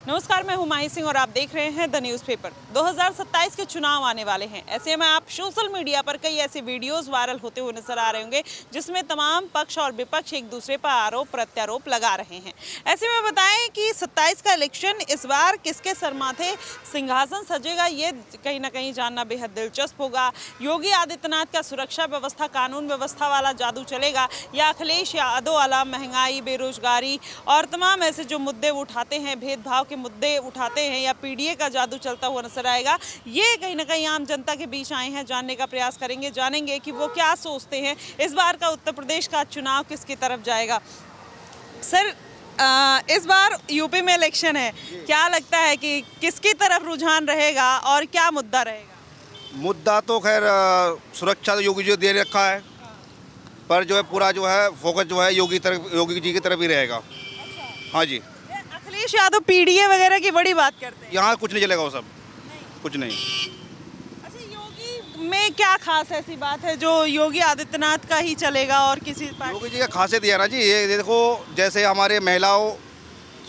नमस्कार, मैं हूं माही सिंह और आप देख रहे हैं द न्यूज़पेपर। 2027 के चुनाव आने वाले हैं। ऐसे में आप सोशल मीडिया पर कई ऐसे वीडियोस वायरल होते हुए नजर आ रहे होंगे जिसमें तमाम पक्ष और विपक्ष एक दूसरे पर आरोप प्रत्यारोप लगा रहे हैं। ऐसे में बताएं कि 27 का इलेक्शन इस बार किसके सर माथे सिंहासन सजेगा, ये कहीं ना कहीं जानना बेहद दिलचस्प होगा। योगी आदित्यनाथ का सुरक्षा व्यवस्था, कानून व्यवस्था वाला जादू चलेगा या अखिलेश यादव वाला महंगाई, बेरोजगारी और तमाम ऐसे जो मुद्दे उठाते हैं, भेदभाव के मुद्दे उठाते हैं, या पीडीए का जादू चलता हुआ नजर आएगा। ये कहीं ना कहीं आम जनता के बीच आए हैं, जानने का प्रयास करेंगे, जानेंगे कि वो क्या सोचते हैं। इस बार का उत्तर प्रदेश का चुनाव किसकी तरफ जाएगा। सर, इस बार यूपी में इलेक्शन है, क्या लगता है कि किसकी तरफ रुझान रहेगा और क्या मुद्दा रहेगा? मुद्दा तो खैर सुरक्षा तो योगी जी ने दे रखा है, पर जो है पूरा जो है फोकस जो है योगी जी की तरफ ही रहेगा। हाँ जी, अखिलेश यादव पीडीए वगैरह की बड़ी बात करते हैं। यहाँ कुछ नहीं चलेगा, वो सब कुछ नहीं। अच्छा, योगी में क्या खास ऐसी बात है जो योगी आदित्यनाथ का ही चलेगा और किसी पार्टी? योगी जी का खासियत यह है ना जी, ये देखो जैसे हमारे महिलाओं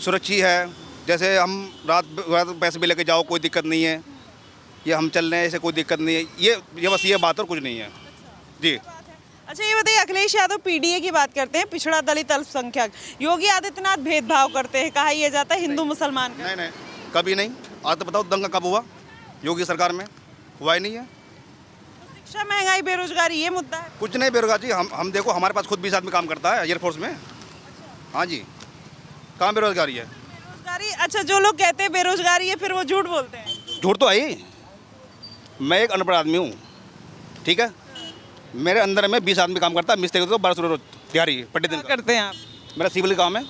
सुरक्षित है, जैसे हम रात पैसे भी लेके जाओ कोई दिक्कत नहीं है, ये हम चल रहे हैं ऐसे कोई दिक्कत नहीं है, ये बस ये बात और कुछ नहीं है जी। अच्छा, ये बताइए, अखिलेश यादव पीडीए की बात करते हैं, पिछड़ा दलित अल्पसंख्यक। योगी आदित्यनाथ भेदभाव करते हैं, कहा यह जाता है हिंदू मुसलमान का। नहीं, कभी नहीं। आज तो बताओ दंगा कब हुआ योगी सरकार में? हुआ ही नहीं है। तो शिक्षा, महंगाई, बेरोजगारी, ये मुद्दा है। कुछ नहीं बेरोजगारी। हम देखो, हमारे पास खुद 20 आदमी काम करता है एयरफोर्स में। हाँ जी, कहाँ बेरोजगारी है? बेरोजगारी, अच्छा, जो लोग कहते हैं बेरोजगारी है फिर वो झूठ बोलते हैं। झूठ तो है ही। मैं एक अनपढ़ आदमी हूँ, ठीक है, मेरे अंदर में 20 आदमी काम करता है, मिस्त्री तो 1200 दिहाड़ी पट्टी दिन करते हैं आप? मेरा सिविल काम है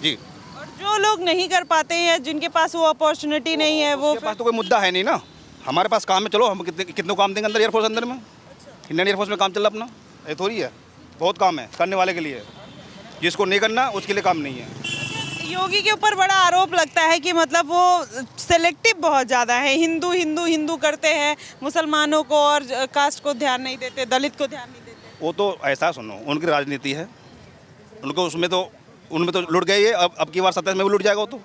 जी। और जो लोग नहीं कर पाते हैं, जिनके पास वो अपॉर्चुनिटी नहीं है, वो पास तो कोई मुद्दा है नहीं ना। हमारे पास काम है, चलो हम कितने काम देंगे अंदर एयरफोर्स अंदर में। इंडियन एयरफोर्स में काम चल रहा अपना, ये थोड़ी है। बहुत काम है करने वाले के लिए, जिसको नहीं करना उसके लिए काम नहीं है। योगी के ऊपर बड़ा आरोप लगता है कि मतलब वो सेलेक्टिव बहुत ज़्यादा है, हिंदू हिंदू हिंदू करते हैं, मुसलमानों को और कास्ट को ध्यान नहीं देते, दलित को ध्यान नहीं देते। वो तो ऐसा सुनो, उनकी राजनीति है, उनको उनमें तो लुट गए ये। अब की बार 27 में भी लुट जाएगा वो, तो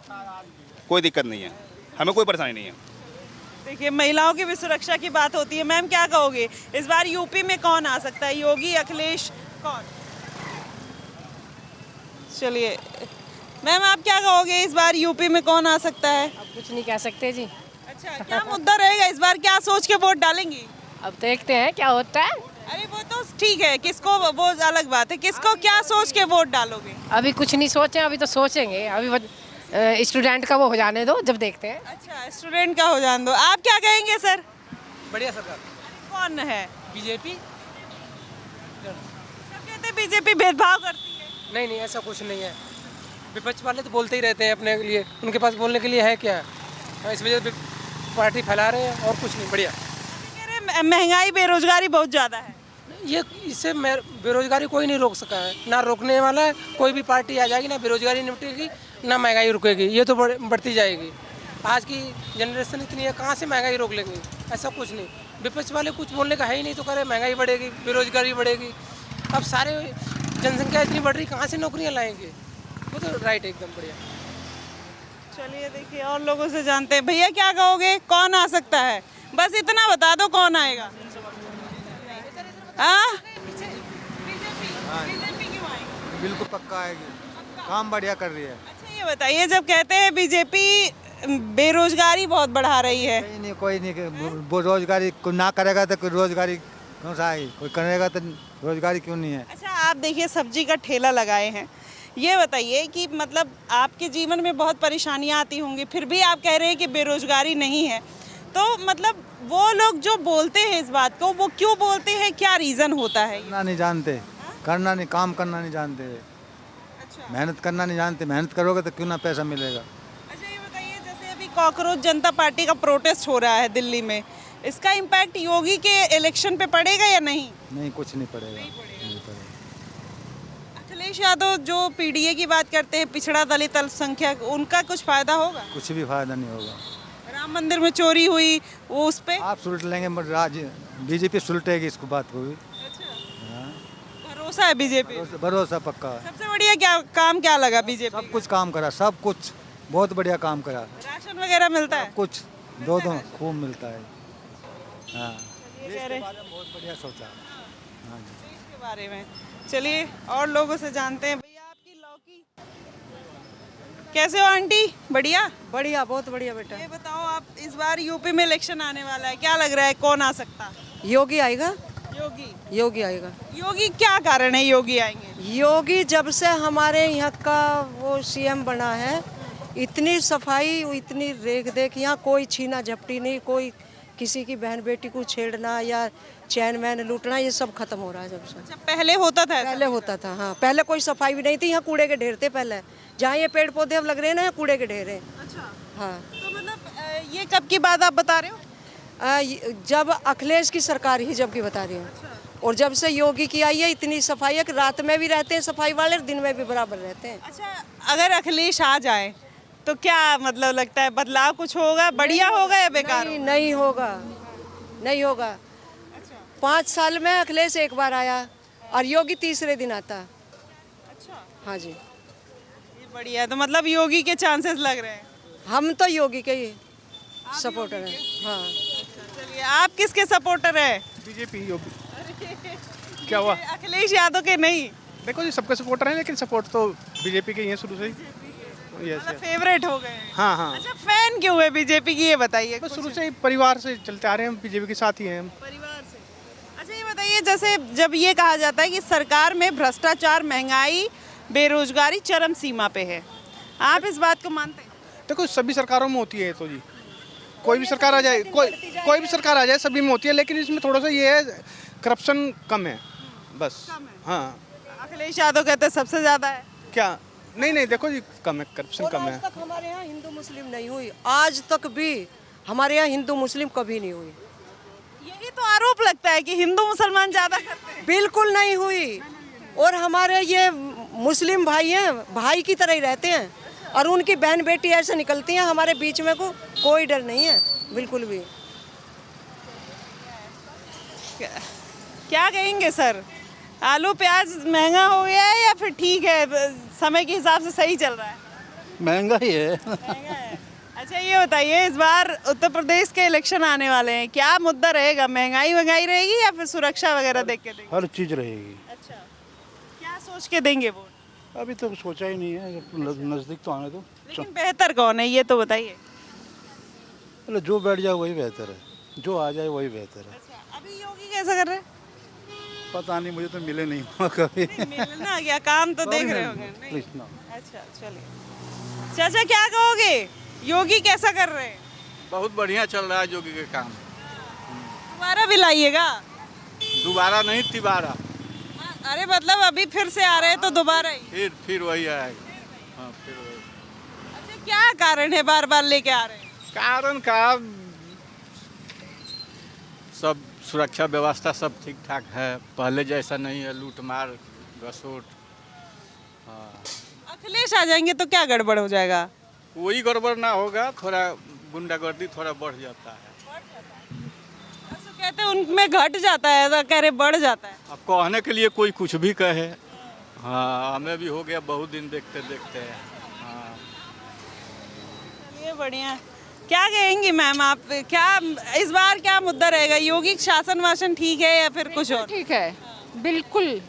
कोई दिक्कत नहीं है, हमें कोई परेशानी नहीं है। देखिए, महिलाओं की भी सुरक्षा की बात होती है। मैम, क्या कहोगे, इस बार यूपी में कौन आ सकता है, योगी, अखिलेश, कौन? चलिए मैम, आप क्या कहोगे, इस बार यूपी में कौन आ सकता है? अब कुछ नहीं कह सकते जी। अच्छा, क्या मुद्दा रहेगा इस बार, क्या सोच के वोट डालेंगी? अब देखते हैं क्या होता है। अरे वो तो ठीक है, किसको, वो अलग बात है, किसको क्या सोच के वोट डालोगे? अभी कुछ नहीं सोचे, अभी तो सोचेंगे। अभी स्टूडेंट का वो हो जाने दो, जब देखते हैं। अच्छा, स्टूडेंट का हो जाने दो। आप क्या कहेंगे सर? बढ़िया सरकार। कौन है? बीजेपी। सब कहते हैं बीजेपी भेदभाव करती है। नहीं, ऐसा कुछ नहीं है। विपक्ष वाले तो बोलते ही रहते हैं अपने लिए, उनके पास बोलने के लिए है क्या? इस वजह से पार्टी फैला रहे हैं और कुछ नहीं। बढ़िया। कह रहे महंगाई, बेरोजगारी बहुत ज़्यादा है। ये इससे बेरोजगारी कोई नहीं रोक सका है, ना रोकने वाला है। कोई भी पार्टी आ जाएगी, ना बेरोजगारी निपटेगी, ना महंगाई रुकेगी, ये तो बढ़ती जाएगी। आज की जनरेशन इतनी है, कहाँ से महंगाई रोक लेंगे? ऐसा कुछ नहीं। विपक्ष वाले कुछ बोलने का है ही नहीं, तो कह रहे महंगाई बढ़ेगी, बेरोजगारी बढ़ेगी। अब सारे जनसंख्या इतनी बढ़ रही, कहाँ से नौकरियाँ लाएंगे? वो तो राइट, एकदम बढ़िया। चलिए देखिए, और लोगों से जानते हैं। भैया, क्या कहोगे, कौन आ सकता है? बस इतना बता दो, कौन आएगा? हाँ, बीजेपी क्यों आएगी? बिल्कुल पक्का आएगी, काम बढ़िया कर रही है। अच्छा, ये बताइए, जब कहते हैं बीजेपी बेरोजगारी बहुत बढ़ा रही है, कोई नहीं वो रोजगारी कोई ना करेगा तो कोई रोजगारी कौन सा आएगी? कोई करेगा तो रोजगारी क्यों नहीं है? अच्छा, आप देखिए, सब्जी का ठेला लगाए हैं, ये बताइए कि मतलब आपके जीवन में बहुत परेशानियां आती होंगी, फिर भी आप कह रहे हैं कि बेरोजगारी नहीं है, तो मतलब वो लोग जो बोलते हैं इस बात को, वो क्यों बोलते हैं, क्या रीज़न होता है? करना नहीं जानते, करना नहीं, काम करना नहीं जानते, अच्छा, मेहनत करना नहीं जानते। मेहनत करोगे तो क्यों ना पैसा मिलेगा। अच्छा, ये बताइए, जैसे अभी कॉकरोच जनता पार्टी का प्रोटेस्ट हो रहा है दिल्ली में, इसका इम्पैक्ट योगी के इलेक्शन पे पड़ेगा या नहीं? नहीं, कुछ नहीं पड़ेगा, नहीं पड़ेगा। अखिलेश यादव जो पीडीए की बात करते हैं, पिछड़ा दलित अल्पसंख्यक, उनका कुछ फायदा होगा? कुछ भी फायदा नहीं होगा। राम मंदिर में चोरी हुई, वो उस पे आप सुलट लेंगे, बीजेपी सुलटेगी इसको बात को भी। भरोसा है बीजेपी? भरोसा पक्का है। सबसे बढ़िया क्या काम क्या लगा बीजेपी? सब कुछ काम करा, सब कुछ बहुत बढ़िया काम करा। राशन वगैरह मिलता है? कुछ दो खूब मिलता है। हाँ, ये कह रहे हैं बारे में बहुत बढ़िया सोचा। हाँ जी। देश के बारे में। चलिए और लोगों से जानते हैं। भैया आपकी लौकी कैसे हो आंटी? बढ़िया। बढ़िया, बहुत बढ़िया बेटा। ये बताओ, आप इस बार यूपी में इलेक्शन आने वाला है, क्या लग रहा है कौन आ सकता? योगी आएगा, योगी। योगी आएगा। योगी क्या कारण है योगी आएंगे? योगी जब से हमारे यहाँ का वो सीएम बना है, इतनी सफाई, इतनी रेख देख, यहाँ कोई छीना झपटी नहीं, कोई किसी की बहन बेटी को छेड़ना या चैन वैन लूटना, ये सब खत्म हो रहा है जब से। अच्छा, पहले होता था ऐसा? पहले होता था, हाँ, पहले कोई सफाई भी नहीं थी, यहाँ कूड़े के ढेर थे पहले। जहाँ ये पेड़ पौधे अब लग रहे हैं ना, यहाँ कूड़े के ढेर है। अच्छा, हाँ, तो मतलब ये कब की बात आप बता रहे हो? जब अखिलेश की सरकार ही जब की बता रही हूँ, और जब से योगी की आई है, इतनी सफाई है कि रात में भी रहते हैं सफाई वाले, दिन में भी बराबर रहते हैं। अच्छा, अगर अखिलेश आ जाए तो क्या मतलब लगता है बदलाव कुछ होगा, बढ़िया होगा या बेकार? नहीं, नहीं होगा, नहीं होगा। 5 साल में अखिलेश एक बार आया और योगी तीसरे दिन आता। अच्छा, हाँ जी, ये बढ़िया है। तो मतलब योगी के चांसेस लग रहे हैं? हम तो योगी के ही सपोर्टर हैं। हाँ, चलिए, आप किसके सपोर्टर हैं? बीजेपी योगी। क्या हुआ? अखिलेश यादव के नहीं? देखो जी, सबके सपोर्टर हैं, लेकिन सपोर्ट तो बीजेपी के ही है शुरू से ही। यस, मतलब फेवरेट हो गए हैं। हाँ हाँ, अच्छा, फैन क्यों है बीजेपी की, ये बताइए। बस शुरू से ही परिवार से चलते आ रहे हैं, बीजेपी के साथ ही हैं हम। परिवार से। अच्छा, ये बताइए, जैसे जब ये कहा जाता है कि सरकार में भ्रष्टाचार, महंगाई, बेरोजगारी चरम सीमा पे है, आप इस बात को मानते हैं? देखो, सभी सरकारों में होती है तो जी, कोई भी सरकार आ जाए, कोई भी सरकार आ जाए, सभी में होती है, लेकिन इसमें थोड़ा सा ये है, करप्शन कम है बस। हाँ, अखिलेश यादव कहते हैं सबसे ज्यादा है। क्या? नहीं, देखो जी, कम है, करप्शन कम है। आज तक हमारे यहाँ हिंदू मुस्लिम नहीं हुई, आज तक भी हमारे यहाँ हिंदू मुस्लिम कभी नहीं हुई। यही तो आरोप लगता है कि हिंदू मुसलमान ज्यादा करते हैं। बिल्कुल नहीं हुई। और हमारे ये मुस्लिम भाई हैं, भाई की तरह ही रहते हैं, और उनकी बहन बेटी ऐसे निकलती हैं हमारे बीच में, को कोई डर नहीं है बिल्कुल भी। क्या कहेंगे सर, आलू प्याज महंगा हो गया है या फिर ठीक है, समय के हिसाब से सही चल रहा है? महंगा ही है। महंगा है। अच्छा, ये बताइए, इस बार उत्तर प्रदेश के इलेक्शन आने वाले हैं, क्या मुद्दा रहेगा? महंगाई रहेगी या फिर सुरक्षा वगैरह देख के देंगे? हर चीज़ रहेगी। अच्छा, क्या सोच के देंगे वोट? अभी तो सोचा ही नहीं है, नज़दीक तो आने दो। लेकिन बेहतर कौन है ये तो बताइए। मतलब जो बैठ जाए वही बेहतर है, जो आ जाए वही बेहतर है। अच्छा, अभी योगी कैसा कर रहे हैं? पता नहीं, मुझे तो मिले नहीं हुआ कभी। मिलना क्या, काम तो देख रहे होंगे। नहीं? प्लीज ना। अच्छा, चलिए। चाचा, क्या कहोगे, योगी कैसा कर रहे हैं? बहुत बढ़िया चल रहा है योगी के काम। दोबारा भी लाइएगा? दोबारा नहीं, तिबारा। अरे मतलब अभी फिर से आ रहे हैं तो दोबारा ही? फिर वही आएगा। हाँ, फिर वही। अच्छा, क्या कारण है बार बार लेके आ रहे हैं? कारण का सब सुरक्षा व्यवस्था सब ठीक ठाक है, पहले जैसा नहीं है, लूट मार घसोट। हाँ, अखिलेश आ जाएंगे तो क्या गड़बड़ हो जाएगा? कोई गड़बड़ ना होगा, थोड़ा गुंडागर्दी थोड़ा बढ़ जाता है। अच्छा, कहते हैं उनमें घट जाता है, तो कह रहे बढ़ जाता है। अब कहने के लिए कोई कुछ भी कहे। हाँ, हमें भी हो गया बहुत दिन देखते देखते। हाँ, चलिए, बढ़िया। क्या कहेंगी मैम आप, क्या इस बार क्या मुद्दा रहेगा? योगी शासन वासन ठीक है या फिर कुछ और? ठीक है, बिल्कुल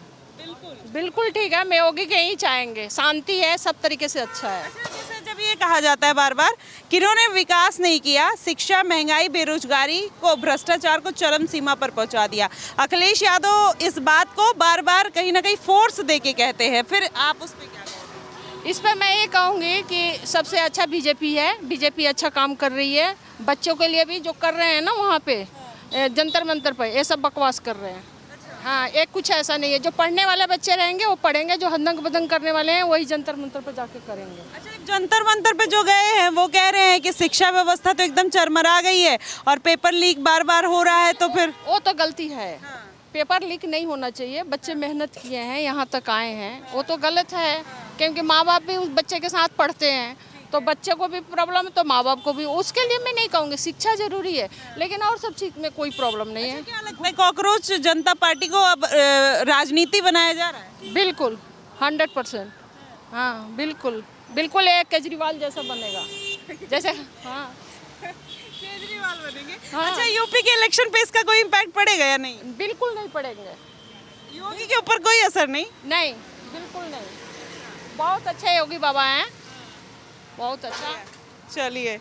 बिल्कुल ठीक है। हम योगी के ही चाहेंगे, शांति है, सब तरीके से अच्छा है। अच्छा, जैसे जब ये कहा जाता है बार बार कि इन्होंने विकास नहीं किया, शिक्षा, महंगाई, बेरोजगारी को, भ्रष्टाचार को चरम सीमा पर पहुंचा दिया, अखिलेश यादव इस बात को बार बार कहीं ना कहीं फोर्स दे के कहते हैं, फिर आप उस पर क्या कहेंगे? इस पर मैं ये कहूँगी कि सबसे अच्छा बीजेपी है, बीजेपी अच्छा काम कर रही है। बच्चों के लिए भी जो कर रहे हैं ना वहाँ पे जंतर मंतर पर, ये सब बकवास कर रहे हैं। हाँ, एक कुछ ऐसा नहीं है, जो पढ़ने वाले बच्चे रहेंगे वो पढ़ेंगे, जो हदंग बदंग करने वाले हैं वही जंतर मंतर पर जाके करेंगे। अच्छा, जंतर मंतर पे जो गए हैं वो कह रहे हैं कि शिक्षा व्यवस्था तो एकदम चरमरा गई है और पेपर लीक बार बार हो रहा है, तो फिर वो तो गलती है। पेपर लीक नहीं होना चाहिए, बच्चे मेहनत किए हैं, यहाँ तक आए हैं, वो तो गलत है, क्योंकि माँ बाप भी उस बच्चे के साथ पढ़ते हैं, तो बच्चे को भी प्रॉब्लम है तो माँ बाप को भी। उसके लिए मैं नहीं कहूँगी, शिक्षा जरूरी है, लेकिन और सब चीज़ में कोई प्रॉब्लम नहीं है। क्या लगता है कॉकरोच जनता पार्टी को अब राजनीति बनाया जा रहा है? बिल्कुल 100%। हाँ, बिल्कुल। बिल्कुल एक केजरीवाल जैसा बनेगा, जैसे हाँ केजरीवाल बनेंगे। हाँ। अच्छा, यूपी के इलेक्शन पे इसका कोई इम्पैक्ट पड़ेगा या नहीं? बिल्कुल नहीं पड़ेंगे, योगी के ऊपर कोई असर नहीं? नहीं बिल्कुल नहीं। बहुत अच्छे योगी बाबा हैं, बहुत अच्छा। चलिए,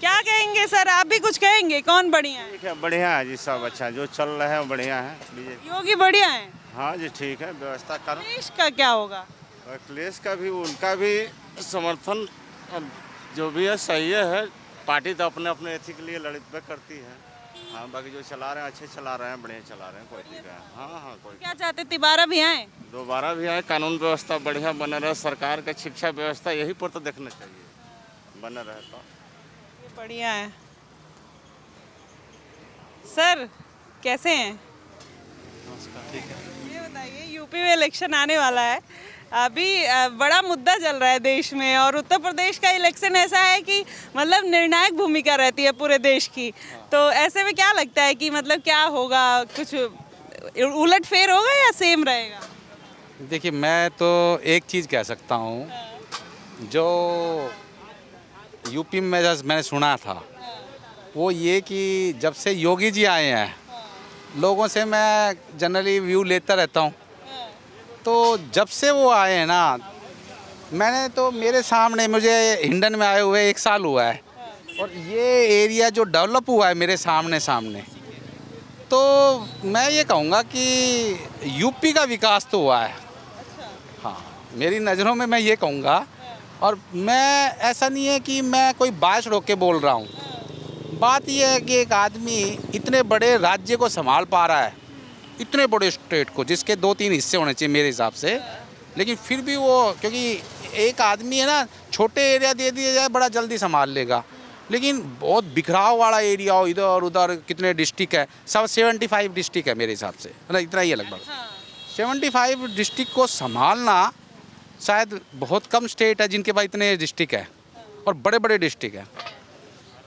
क्या कहेंगे सर, आप भी कुछ कहेंगे? कौन बढ़िया है? ठीक है, बढ़िया है जी, सब अच्छा जो चल रहा है वो बढ़िया है। बीजेपी योगी बढ़िया है। हाँ जी, ठीक है, व्यवस्था कर। देश का क्या होगा? अखिलेश का भी, उनका भी समर्थन जो भी है सही है। पार्टी तो अपने अपने एथी के लिए लड़ाई करती है। हाँ, बाकी जो चला रहे हैं अच्छे चला रहे हैं, बढ़िया चला रहे हैं, कोई दिक्कत है। हाँ हाँ, कोई क्या चाहते, तिबारा भी आए? दोबारा भी आए, कानून व्यवस्था बढ़िया बने रहे, सरकार का शिक्षा व्यवस्था यही पर तो देखना चाहिए, बने रहे तो बढ़िया है। सर कैसे हैं? ठीक है। ये बताइए, यूपी में इलेक्शन आने वाला है, अभी बड़ा मुद्दा चल रहा है देश में, और उत्तर प्रदेश का इलेक्शन ऐसा है कि मतलब निर्णायक भूमिका रहती है पूरे देश की। तो ऐसे में क्या लगता है कि मतलब क्या होगा, कुछ उलटफेर होगा या सेम रहेगा? देखिए, मैं तो एक चीज़ कह सकता हूँ, जो यूपी में मैंने सुना था वो ये कि जब से योगी जी आए हैं, लोगों से मैं जनरली व्यू लेता रहता हूँ, तो जब से वो आए हैं ना, मैंने तो मेरे सामने, मुझे हिंडन में आए हुए 1 साल हुआ है, और ये एरिया जो डेवलप हुआ है मेरे सामने, तो मैं ये कहूँगा कि यूपी का विकास तो हुआ है। हाँ, मेरी नज़रों में मैं ये कहूँगा, और मैं ऐसा नहीं है कि मैं कोई बात रोक के बोल रहा हूँ। बात यह है कि एक आदमी इतने बड़े राज्य को संभाल पा रहा है, इतने बड़े स्टेट को, जिसके 2-3 हिस्से होने चाहिए मेरे हिसाब से, लेकिन फिर भी वो, क्योंकि एक आदमी है ना, छोटे एरिया दे दिया जाए बड़ा जल्दी संभाल लेगा, लेकिन बहुत बिखराव वाला एरिया हो, इधर उधर कितने डिस्ट्रिक्ट है, सब 75 डिस्ट्रिक्ट है मेरे हिसाब से, है ना, इतना ही है लगभग। 75 डिस्ट्रिक्ट को संभालना शायद बहुत कम स्टेट है जिनके पास इतने डिस्ट्रिक्ट है, और बड़े बड़े डिस्ट्रिक्ट है।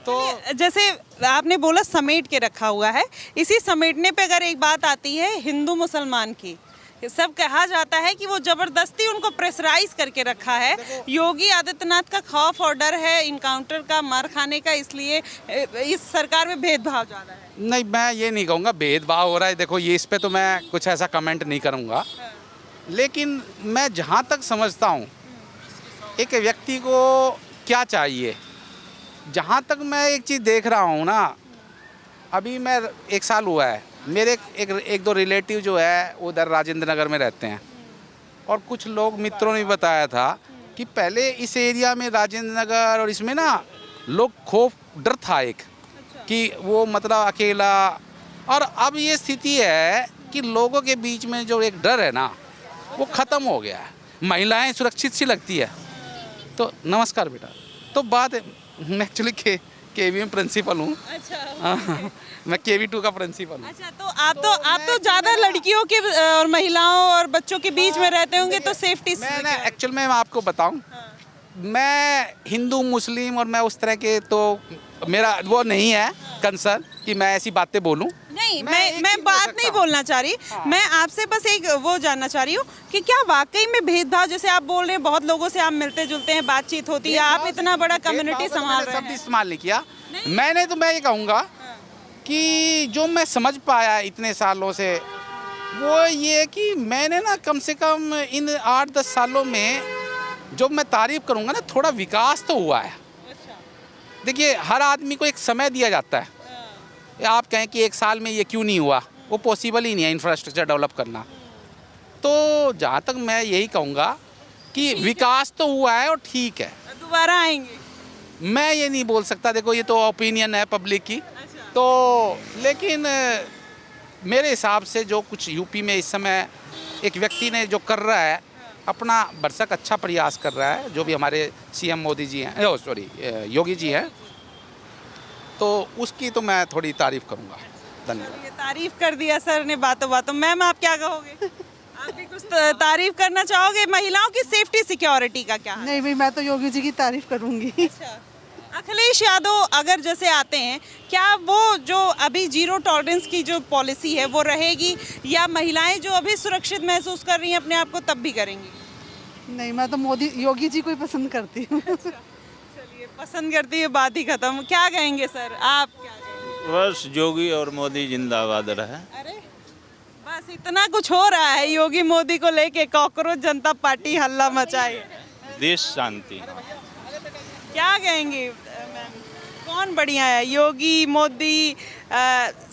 तो जैसे आपने बोला समेट के रखा हुआ है, इसी समेटने पे अगर एक बात आती है हिंदू मुसलमान की, सब कहा जाता है कि वो जबरदस्ती उनको प्रेशराइज करके रखा है। योगी आदित्यनाथ का खौफ और डर है इनकाउंटर का, मार खाने का, इसलिए इस सरकार में भेदभाव ज़्यादा है। नहीं, मैं ये नहीं कहूँगा भेदभाव हो रहा है। देखो, ये इस पे तो मैं कुछ ऐसा कमेंट नहीं करूँगा, लेकिन मैं जहाँ तक समझता हूँ एक व्यक्ति को क्या चाहिए, जहाँ तक मैं एक चीज़ देख रहा हूँ ना, अभी मैं 1 साल हुआ है, मेरे एक दो रिलेटिव जो है उधर राजेंद्र नगर में रहते हैं, और कुछ लोग मित्रों ने बताया था कि पहले इस एरिया में राजेंद्र नगर और इसमें ना लोग खौफ डर था एक, कि वो मतलब अकेला, और अब ये स्थिति है कि लोगों के बीच में जो एक डर है ना वो ख़त्म हो गया है, महिलाएं सुरक्षित सी लगती है। तो नमस्कार बेटा, तो बात मैं एक्चुअली KVM प्रिंसिपल हूँ। अच्छा, मैं KV2 का प्रिंसिपल हूँ। अच्छा, तो आप तो ज़्यादा लड़कियों के और महिलाओं और बच्चों के बीच में रहते होंगे, तो सेफ्टी मैं ना एक्चुअल में आपको बताऊँ, मैं हिंदू मुस्लिम और मैं उस तरह के, तो मेरा वो नहीं है कंसर्न कि मैं ऐसी बातें बोलूं। नहीं, मैं बात नहीं बोलना चाह रही। मैं आपसे बस एक वो जानना चाह रही हूँ कि क्या वाकई में भेदभाव, जैसे आप बोल रहे हैं बहुत लोगों से आप मिलते जुलते हैं, बातचीत होती है, आप इतना बड़ा कम्युनिटी संभाल रहे हैं। शब्द इस्तेमाल नहीं किया मैंने, तो मैं ये कहूँगा कि जो मैं समझ पाया इतने सालों से, वो ये कि मैंने ना कम से कम इन 8-10 सालों में, जो मैं तारीफ करूँगा ना, थोड़ा विकास तो हुआ है। देखिए, हर आदमी को एक समय दिया जाता है, आप कहें कि 1 साल में ये क्यों नहीं हुआ, वो पॉसिबल ही नहीं है इंफ्रास्ट्रक्चर डेवलप करना। तो जहाँ तक मैं यही कहूँगा कि विकास तो हुआ है और ठीक है। दोबारा आएंगे? मैं ये नहीं बोल सकता, देखो ये तो ओपिनियन है पब्लिक की। तो लेकिन मेरे हिसाब से जो कुछ यूपी में इस समय एक व्यक्ति ने जो कर रहा है, अपना भरसक अच्छा प्रयास कर रहा है, जो भी हमारे CM मोदी जी हैं, सॉरी योगी जी हैं, तो उसकी तो मैं थोड़ी तारीफ करूंगा। धन्यवाद। ये तारीफ कर दिया सर ने बातों बातों। मैम, आप क्या कहोगे? आप भी कुछ तारीफ करना चाहोगे? महिलाओं की सेफ्टी सिक्योरिटी का क्या है? नहीं भाई, मैं तो योगी जी की तारीफ करूंगी। अच्छा, अखिलेश यादव अगर जैसे आते हैं, क्या वो जो अभी 0 टॉलरेंस की जो पॉलिसी है वो रहेगी, या महिलाएं जो अभी सुरक्षित महसूस कर रही हैं अपने आप को तब भी करेंगी? नहीं, मैं तो मोदी योगी जी को ही पसंद करती हूँ। चलिए, पसंद करती है, बात ही खत्म। क्या कहेंगे सर, आप क्या कहेंगे? बस योगी और मोदी जिंदाबाद रहे। अरे बस इतना कुछ हो रहा है योगी मोदी को लेके, कॉकरोच जनता पार्टी हल्ला मचाए, देश शांति। क्या कहेंगे मैम, कौन बढ़िया है, योगी, मोदी,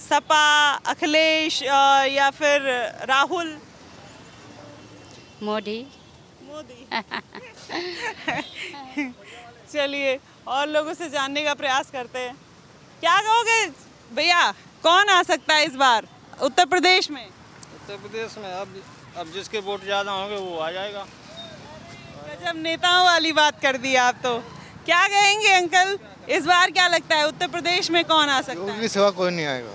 सपा, अखिलेश या फिर राहुल? मोदी। मोदी। चलिए, और लोगों से जानने का प्रयास करते हैं। क्या कहोगे भैया, कौन आ सकता है इस बार उत्तर प्रदेश में? उत्तर प्रदेश में अब जिसके वोट ज़्यादा होंगे वो आ जाएगा। जब नेताओं वाली बात कर दी आप तो। क्या कहेंगे अंकल, इस बार क्या लगता है उत्तर प्रदेश में कौन आ सकता है? योगी सिवा कोई नहीं आएगा।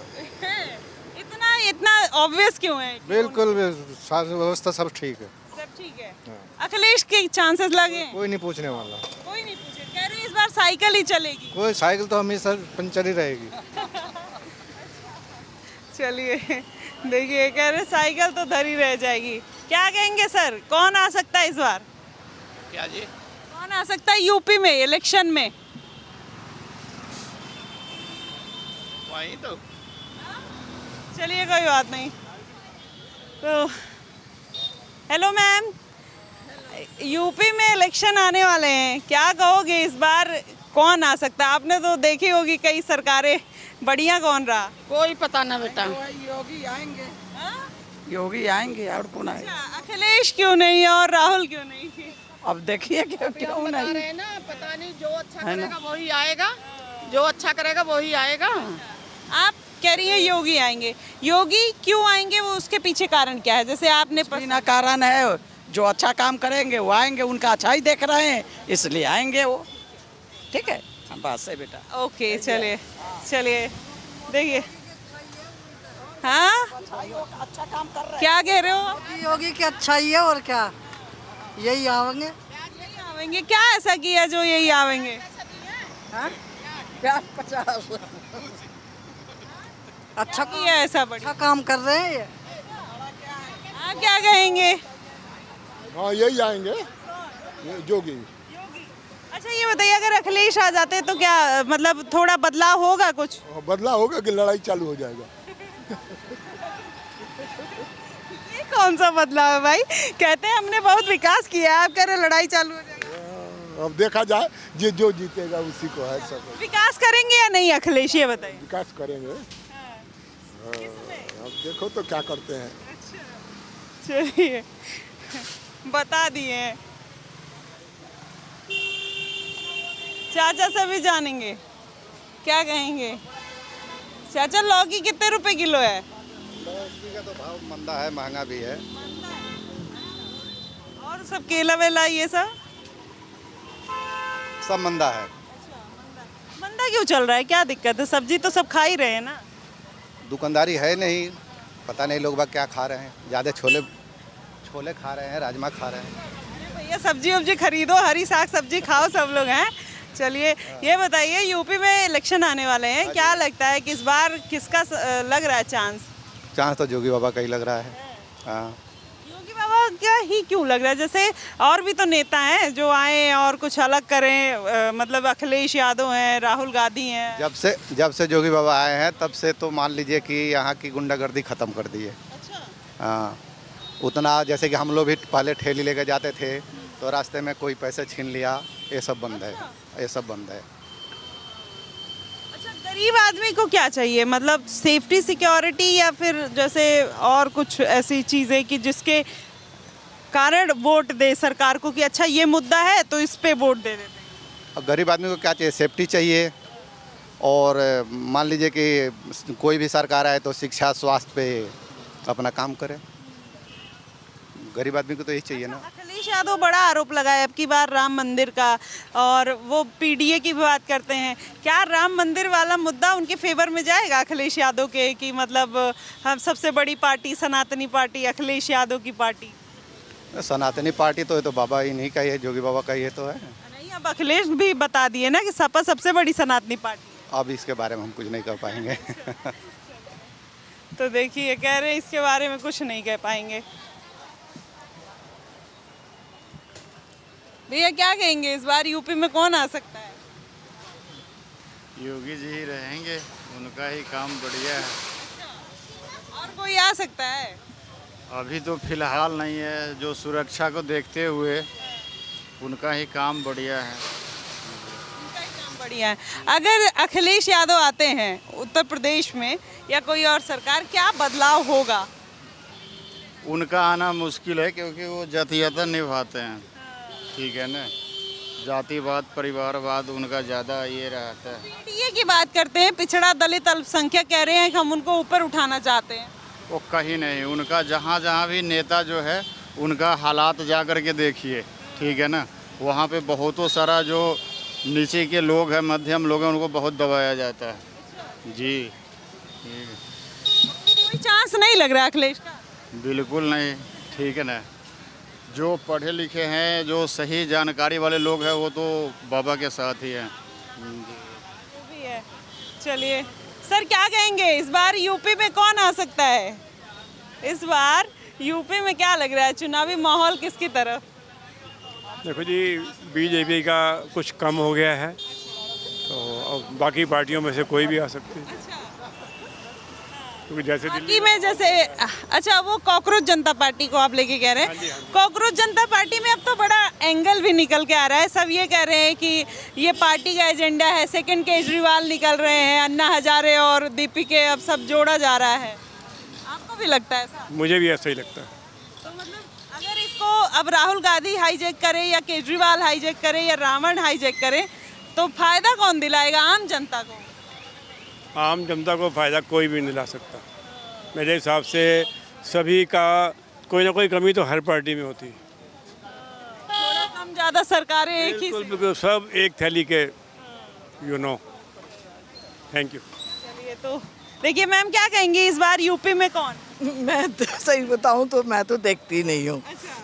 इतना ऑब्वियस क्यों है? बिल्कुल शासन व्यवस्था सब ठीक है। सब ठीक है। अखिलेश के चांसेस लगे हैं? कोई नहीं पूछने वाला। कोई नहीं पूछे, कह रहे हैं इस बार साइकिल ही चलेगी। कोई साइकिल तो हमेशा पंचर ही रहेगी। चलिए, देखिए कह रहे साइकिल तो धरी रह जाएगी। क्या कहेंगे सर, कौन आ सकता है इस बार? क्या जी? कौन आ सकता है यूपी में इलेक्शन में? वही तो। चलिए, कोई बात नहीं। तो हेलो मैम, यूपी में इलेक्शन आने वाले हैं, क्या कहोगे इस बार कौन आ सकता है? आपने तो देखी होगी कई सरकारें, बढ़िया कौन रहा? कोई पता ना बेटा। योगी आएंगे। योगी आएंगे और कौन आएगा? अखिलेश क्यों नहीं और राहुल क्यों नहीं? अब देखिए क्यों नहीं ना, पता नहीं, जो अच्छा करेगा वही आएगा, जो अच्छा करेगा वही आएगा। आप कह रही है योगी आएंगे, योगी क्यों आएंगे, वो उसके पीछे कारण क्या है? जैसे आपने बिना कारण है, जो अच्छा काम करेंगे वो आएंगे, उनका अच्छा ही देख रहे हैं इसलिए आएंगे वो। ठीक है, बात है बेटा। ओके, चलिए चलिए, देखिए। हाँ, अच्छा काम कर रहे क्या कह रहे हो? योगी की अच्छा ही है और क्या, यही आवेंगे। यही आवेंगे? क्या ऐसा किया जो यही आवेंगे? क्या 50 अच्छा किया ऐसा बढ़िया, अच्छा काम कर रहे हैं ये। हाँ, क्या कहेंगे? हाँ, यही आएंगे योगी। अच्छा, ये बताइए, अगर अखिलेश आ जाते तो क्या मतलब थोड़ा बदलाव होगा? कुछ बदलाव होगा कि लड़ाई चालू हो जाएगा? ये कौन सा बदलाव है भाई? कहते हैं हमने बहुत विकास किया है, आप कह रहे लड़ाई चालू हो जाएगी। अब देखा जाए, जो जीतेगा उसी को है सब। विकास करेंगे या नहीं अखिलेश, ये बताइए। विकास करेंगे। अब देखो तो क्या करते हैं। चलिए, बता दिए। चाचा से भी जानेंगे, क्या कहेंगे? चाचा, लौकी कितने रुपए किलो है? लौकी का तो भाव मंदा है, महंगा भी है। और सब केला वेला ये सब मंदा है। मंदा क्यों चल रहा है, क्या दिक्कत है? सब्जी तो सब खा ही रहे हैं ना। दुकानदारी है नहीं, पता नहीं लोग बाग क्या खा रहे हैं, ज़्यादा छोले खा रहे हैं, राजमा खा रहे हैं। भैया सब्जी वब्जी खरीदो, हरी साग सब्जी खाओ सब लोग हैं। चलिए, ये बताइए, यूपी में इलेक्शन आने वाले हैं, क्या लगता है कि इस बार किसका लग रहा है चांस? चांस तो योगी बाबा का ही लग रहा है। हाँ, योगी बाबा क्या ही क्यों लग रहा है? जैसे और भी तो नेता हैं जो आए और कुछ अलग करें, मतलब अखिलेश यादव हैं, राहुल गांधी हैं। जब से योगी बाबा आए हैं तब से तो मान लीजिए कि यहाँ की गुंडागर्दी ख़त्म कर दी है। हाँ, उतना जैसे कि हम लोग भी पहले ठेली लेकर जाते थे तो रास्ते में कोई पैसे छीन लिया, ये सब बंद है। ये सब बंद है। अच्छा, गरीब आदमी को क्या चाहिए, मतलब सेफ्टी सिक्योरिटी या फिर जैसे और कुछ ऐसी चीज़ें कि जिसके कारण वोट दे सरकार को कि अच्छा ये मुद्दा है तो इस पे वोट दे देते हैं? अब गरीब आदमी को क्या चाहिए? सेफ्टी चाहिए, और मान लीजिए कि कोई भी सरकार आए तो शिक्षा स्वास्थ्य पे अपना काम करे। गरीब आदमी को तो यही चाहिए ना। अखिलेश यादव बड़ा आरोप लगाया अब की बार राम मंदिर का, और वो पीडीए की भी बात करते हैं। क्या राम मंदिर वाला मुद्दा उनके फेवर में जाएगा अखिलेश यादव के, कि मतलब हम सबसे बड़ी पार्टी सनातनी पार्टी अखिलेश यादव की पार्टी? सनातनी पार्टी तो है तो बाबा ही नहीं का ही है, जोगी बाबा का ही है तो है। नहीं, अब अखिलेश भी बता दिए ना कि सपा सबसे बड़ी सनातनी पार्टी है। अब इसके बारे में हम कुछ नहीं कर पाएंगे। तो देखिए, कह रहे हैं इसके बारे में कुछ नहीं कह पाएंगे। भैया क्या कहेंगे, इस बार यूपी में कौन आ सकता है? योगी जी ही रहेंगे, उनका ही काम बढ़िया है। और कोई आ सकता है? अभी तो फिलहाल नहीं है, जो सुरक्षा को देखते हुए उनका ही काम बढ़िया है। बढ़िया है। अगर अखिलेश यादव आते हैं उत्तर प्रदेश में या कोई और सरकार, क्या बदलाव होगा? उनका आना मुश्किल है क्योंकि वो जातीयता निभाते हैं, ठीक है ना, जातिवाद परिवारवाद उनका ज़्यादा ये रहता है। पीडीए की बात करते हैं, पिछड़ा दलित अल्पसंख्यक कह रहे हैं कि हम उनको ऊपर उठाना चाहते हैं। वो कहीं नहीं, उनका जहाँ जहाँ भी नेता जो है उनका हालात जा कर के देखिए, ठीक है ना, वहाँ पे बहुतों सारा जो नीचे के लोग हैं, मध्यम लोग हैं, उनको बहुत दबाया जाता है जी। कोई चांस नहीं लग रहा अखिलेश का? बिल्कुल नहीं, ठीक है ना, जो पढ़े लिखे हैं, जो सही जानकारी वाले लोग हैं, वो तो बाबा के साथ ही हैं। भी है। चलिए सर, क्या कहेंगे, इस बार यूपी में कौन आ सकता है? इस बार यूपी में क्या लग रहा है, चुनावी माहौल किसकी तरफ? देखो जी, बीजेपी का कुछ कम हो गया है, तो अब बाकी पार्टियों में से कोई भी आ सकती है, क्योंकि जैसे दिल्ली में जैसे, अच्छा वो कॉकरोच जनता पार्टी को आप लेके कह रहे हैं। कॉकरोच जनता पार्टी में अब तो बड़ा एंगल भी निकल के आ रहा है, सब ये कह रहे हैं कि ये पार्टी का एजेंडा है, सेकंड केजरीवाल निकल रहे हैं, अन्ना हजारे और दीपिके, अब सब जोड़ा जा रहा है। आपको भी लगता है ऐसा? मुझे भी ऐसा ही लगता है। तो मतलब अगर इसको अब राहुल गांधी हाईजैक करे या केजरीवाल हाईजैक करे या रावण हाईजैक करे, तो फायदा कौन दिलाएगा आम जनता को? आम जनता को फ़ायदा कोई भी नहीं ला सकता। मेरे हिसाब से सभी का कोई ना कोई कमी तो हर पार्टी में होती है। थोड़ा कम ज़्यादा सरकारें एक ही बिल्कुल बिल्कुल, सब एक थैली के, यू नो। Thank you. चलिए, तो देखिए मैम, क्या कहेंगी इस बार यूपी में कौन? मैं तो सही बताऊं तो मैं तो देखती नहीं हूँ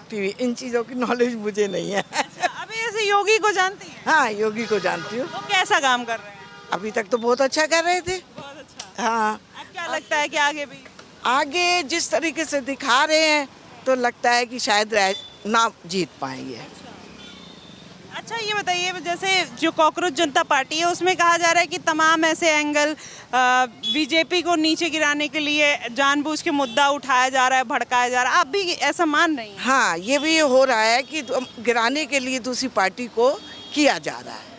टीवी, इन चीज़ों की नॉलेज मुझे नहीं है। अभी ऐसे योगी को जानती हैं? हाँ, योगी को जानती हूँ। वो कैसा काम कर रहे हैं? अभी तक तो बहुत अच्छा कर रहे थे। बहुत अच्छा। हाँ, अब क्या लगता है कि आगे भी? आगे जिस तरीके से दिखा रहे हैं तो लगता है कि शायद ना जीत पाएंगे। अच्छा ये बताइए, जैसे जो कॉकरोच जनता पार्टी है उसमें कहा जा रहा है कि तमाम ऐसे एंगल बीजेपी को नीचे गिराने के लिए जानबूझ के मुद्दा उठाया जा रहा है, भड़काया जा रहा है, आप भी ऐसा मान रही हैं? हाँ, ये भी हो रहा है कि गिराने के लिए दूसरी पार्टी को किया जा रहा है।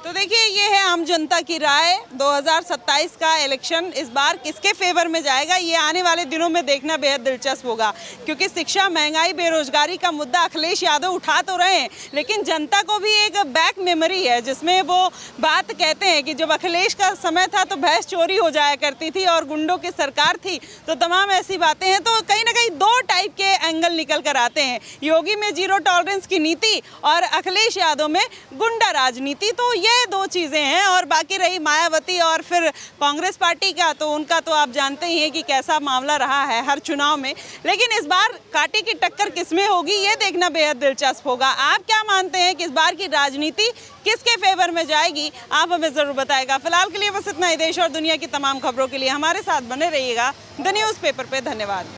तो देखिए, ये है आम जनता की राय। 2027 का इलेक्शन इस बार किसके फेवर में जाएगा, ये आने वाले दिनों में देखना बेहद दिलचस्प होगा, क्योंकि शिक्षा, महंगाई, बेरोजगारी का मुद्दा अखिलेश यादव उठा तो रहे हैं, लेकिन जनता को भी एक बैक मेमोरी है जिसमें वो बात कहते हैं कि जब अखिलेश का समय था तो भैंस चोरी हो जाया करती थी और गुंडों की सरकार थी, तो तमाम ऐसी बातें हैं। तो कहीं ना कहीं दो टाइप के एंगल निकल कर आते हैं, योगी में जीरो टॉलरेंस की नीति और अखिलेश यादव में गुंडा राजनीति। तो ये दो चीज़ें हैं। और बाकी रही मायावती और फिर कांग्रेस पार्टी का, तो उनका तो आप जानते ही हैं कि कैसा मामला रहा है हर चुनाव में। लेकिन इस बार कांटे की टक्कर किसमें होगी, ये देखना बेहद दिलचस्प होगा। आप क्या मानते हैं कि इस बार की राजनीति किसके फेवर में जाएगी, आप हमें ज़रूर बताएगा। फिलहाल के लिए बस इतना ही। देश और दुनिया की तमाम खबरों के लिए हमारे साथ बने रहिएगा द न्यूज़ पेपर पे। धन्यवाद।